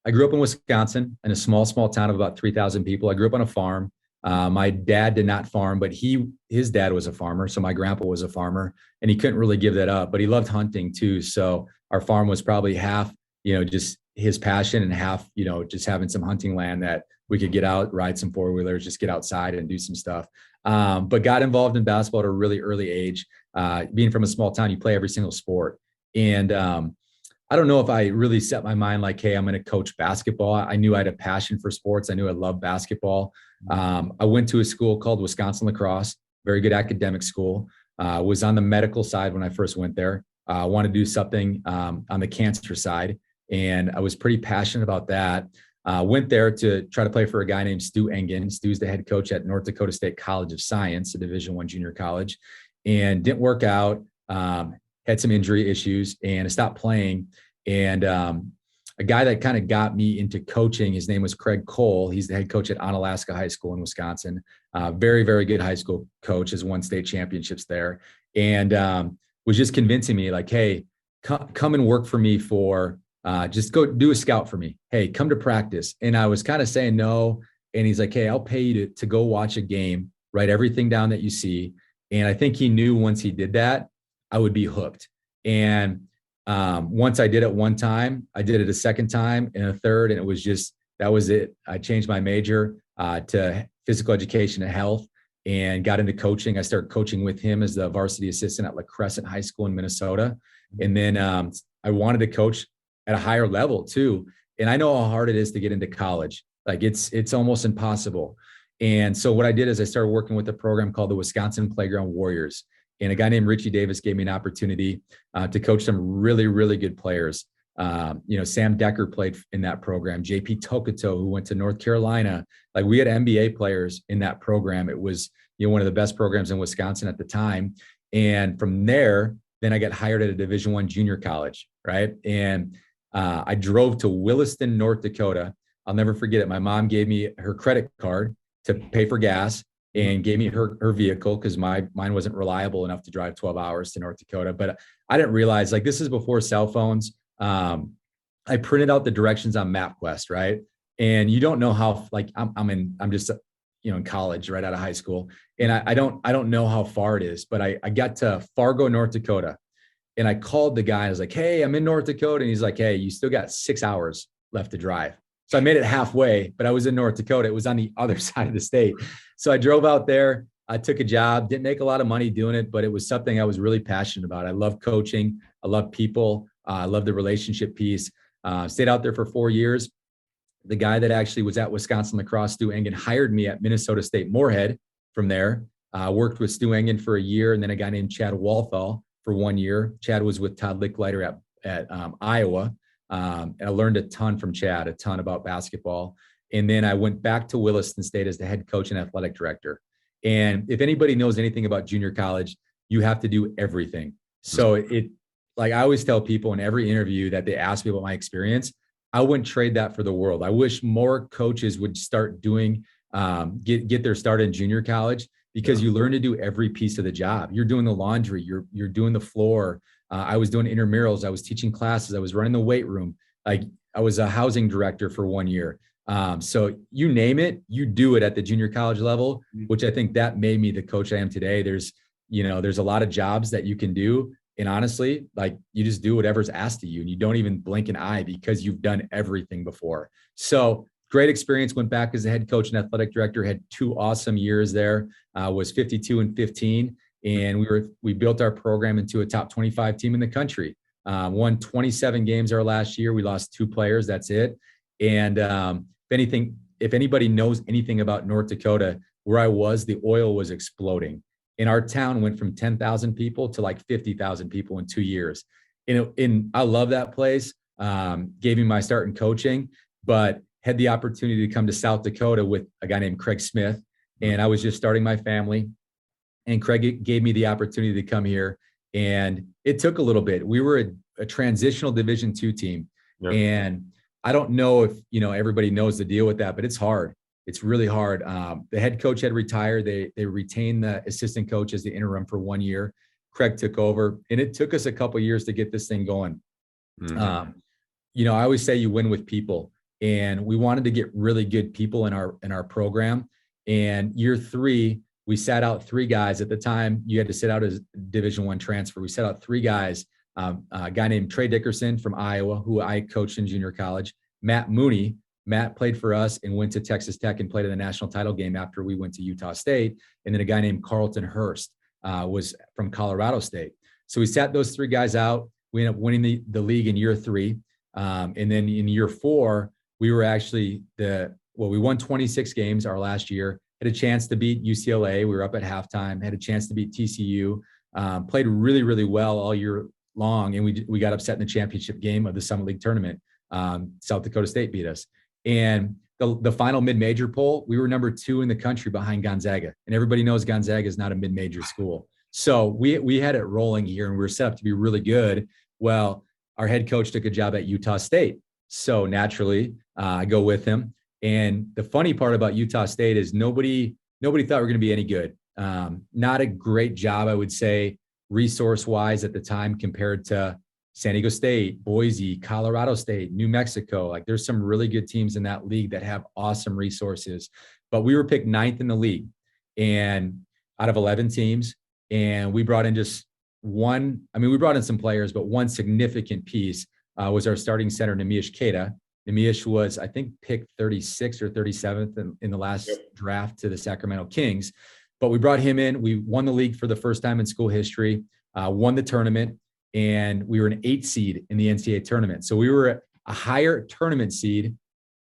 I grew up in Wisconsin in a small town of about 3,000 people. I grew up on a farm. My dad did not farm, but his dad was a farmer. So my grandpa was a farmer and he couldn't really give that up, but he loved hunting too. So our farm was probably half, just his passion and half, just having some hunting land that we could get out, ride some four-wheelers, just get outside and do some stuff. But got involved in basketball at a really early age. Being from a small town, you play every single sport. And I don't know if I really set my mind like, hey, I'm going to coach basketball. I knew I had a passion for sports. I knew I loved basketball. I went to a school called Wisconsin Lacrosse, very good academic school. Was on the medical side when I first went there. I wanted to do something on the cancer side, and I was pretty passionate about that. Went there to try to play for a guy named Stu Engen. Stu's the head coach at North Dakota State College of Science, a Division I junior college, and didn't work out. Had some injury issues and I stopped playing. And a guy that kind of got me into coaching, his name was Craig Cole. He's the head coach at Onalaska High School in Wisconsin. Very, very good high school coach, has won state championships there. And was just convincing me like, hey, come and work for me just go do a scout for me. Hey, come to practice. And I was kind of saying no. And he's like, hey, I'll pay you to go watch a game, write everything down that you see. And I think he knew once he did that, I would be hooked. And once I did it one time, I did it a second time and a third, and that was it. I changed my major to physical education and health and got into coaching. I started coaching with him as the varsity assistant at La Crescent High School in Minnesota. And then I wanted to coach at a higher level too. And I know how hard it is to get into college. Like it's almost impossible. And so what I did is I started working with a program called the Wisconsin Playground Warriors. And a guy named Richie Davis gave me an opportunity to coach some really, really good players. Sam Decker played in that program, JP Tokoto, who went to North Carolina. Like we had NBA players in that program. It was, one of the best programs in Wisconsin at the time. And from there, then I got hired at a Division I junior college, right? And I drove to Williston, North Dakota. I'll never forget it. My mom gave me her credit card to pay for gas and gave me her vehicle because mine wasn't reliable enough to drive 12 hours to North Dakota. But I didn't realize, like, this is before cell phones. I printed out the directions on MapQuest, right? And you don't know how, like, I'm just, in college, right out of high school. And I don't know how far it is, but I got to Fargo, North Dakota. And I called the guy. I was like, hey, I'm in North Dakota. And he's like, hey, you still got 6 hours left to drive. So I made it halfway, but I was in North Dakota. It was on the other side of the state. So I drove out there. I took a job, didn't make a lot of money doing it, but it was something I was really passionate about. I love coaching. I love people. I love the relationship piece. Stayed out there for 4 years. The guy that actually was at Wisconsin Lacrosse, Stu Engen, hired me at Minnesota State Moorhead from there. Worked with Stu Engen for a year, and then a guy named Chad Walthall for 1 year. Chad was with Todd Licklider at Iowa. And I learned a ton from Chad, a ton about basketball. And then I went back to Williston State as the head coach and athletic director. And if anybody knows anything about junior college, you have to do everything. So like I always tell people in every interview that they ask me about my experience, I wouldn't trade that for the world. I wish more coaches would start doing, get their start in junior college, because you learn to do every piece of the job. You're doing the laundry, you're doing the floor. I was doing intramurals. I was teaching classes. I was running the weight room. Like I was a housing director for 1 year. So you name it, you do it at the junior college level, which I think that made me the coach I am today. There's a lot of jobs that you can do. And honestly, like you just do whatever's asked of you and you don't even blink an eye because you've done everything before. So great experience. Went back as a head coach and athletic director, had 2 awesome years there, was 52-15. And we built our program into a top 25 team in the country. Won 27 games our last year. We lost 2 players. That's it. And if anybody knows anything about North Dakota, where I was, the oil was exploding. And our town went from 10,000 people to like 50,000 people in 2 years. And I love that place. Gave me my start in coaching, but had the opportunity to come to South Dakota with a guy named Craig Smith. And I was just starting my family. And Craig gave me the opportunity to come here. And it took a little bit. We were a transitional Division II team. Yep. And I don't know if, everybody knows the deal with that, but it's hard. It's really hard. The head coach had retired. They retained the assistant coach as the interim for 1 year. Craig took over, and it took us a couple of years to get this thing going. Mm-hmm. I always say you win with people. and we wanted to get really good people in our program. And year 3, we sat out 3 guys. At the time, you had to sit out as Division I transfer. We sat out 3 guys. A guy named Trey Dickerson from Iowa, who I coached in junior college. Matt Mooney. Matt played for us and went to Texas Tech and played in the national title game after we went to Utah State. And then a guy named Carlton Hurst was from Colorado State. So we sat those 3 guys out. We ended up winning the league in year 3. And then in year 4, we were actually we won 26 games our last year, had a chance to beat UCLA. We were up at halftime, had a chance to beat TCU, played really, really well all year long. And we got upset in the championship game of the Summit League tournament. South Dakota State beat us. And the final mid-major poll, we were number 2 in the country behind Gonzaga. And everybody knows Gonzaga is not a mid-major school. So we had it rolling here, and we were set up to be really good. Well, our head coach took a job at Utah State. So naturally, I go with him. And the funny part about Utah State is nobody thought we were going to be any good. Not a great job, I would say, resource-wise at the time compared to San Diego State, Boise, Colorado State, New Mexico. Like, there's some really good teams in that league that have awesome resources. But we were picked 9th in the league and out of 11 teams. And we brought in just one. I mean, we brought in some players, but one significant piece was our starting center, Nemish Keita. Nemish was, I think, picked 36th or 37th in the last draft to the Sacramento Kings. But we brought him in. We won the league for the first time in school history, won the tournament, and we were an 8 seed in the NCAA tournament. So we were a higher tournament seed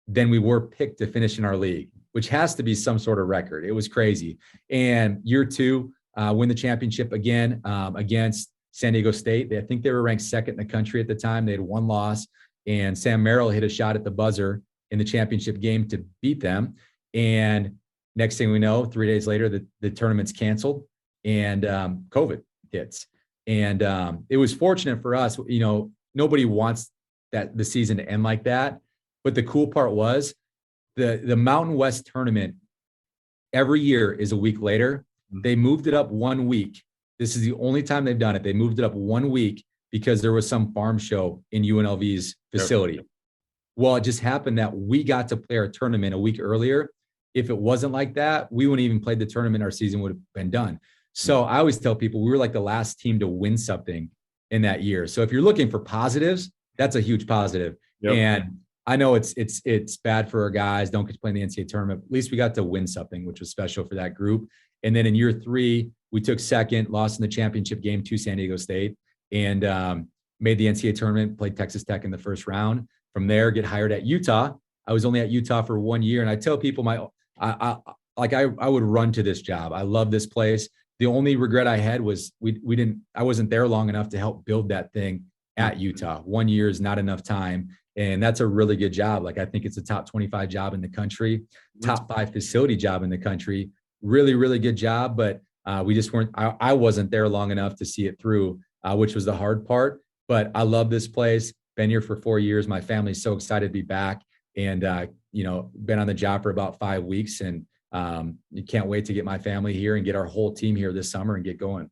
than we were picked to finish in our league, which has to be some sort of record. It was crazy. And year 2, win the championship again against San Diego State. I think they were ranked 2nd in the country at the time. They had 1 loss, and Sam Merrill hit a shot at the buzzer in the championship game to beat them. And next thing we know, 3 days later, the tournament's canceled, and COVID hits. And it was fortunate for us. You know, nobody wants the season to end like that. But the cool part was the Mountain West tournament every year is a week later. They moved it up 1 week. This is the only time they've done it. They moved it up 1 week because there was some farm show in UNLV's facility. Yep. Well, it just happened that we got to play our tournament a week earlier. If it wasn't like that, we wouldn't even played the tournament. Our season would have been done. So I always tell people we were like the last team to win something in that year. So if you're looking for positives, that's a huge positive. Yep. And I know it's bad for our guys. Don't get to play in the NCAA tournament. At least we got to win something, which was special for that group. And then in year 3, we took 2nd, lost in the championship game to San Diego State, and made the NCAA tournament, played Texas Tech in the first round. From there, get hired at Utah. I was only at Utah for 1 year. And I tell people I would run to this job. I love this place. The only regret I had was I wasn't there long enough to help build that thing at Utah. 1 year is not enough time. And that's a really good job. Like, I think it's a top 25 job in the country, top 5 facility job in the country. Really, really good job. But we just weren't, I wasn't there long enough to see it through, which was the hard part. But I love this place. Been here for 4 years. My family's so excited to be back, and, been on the job for about 5 weeks, and you can't wait to get my family here and get our whole team here this summer and get going.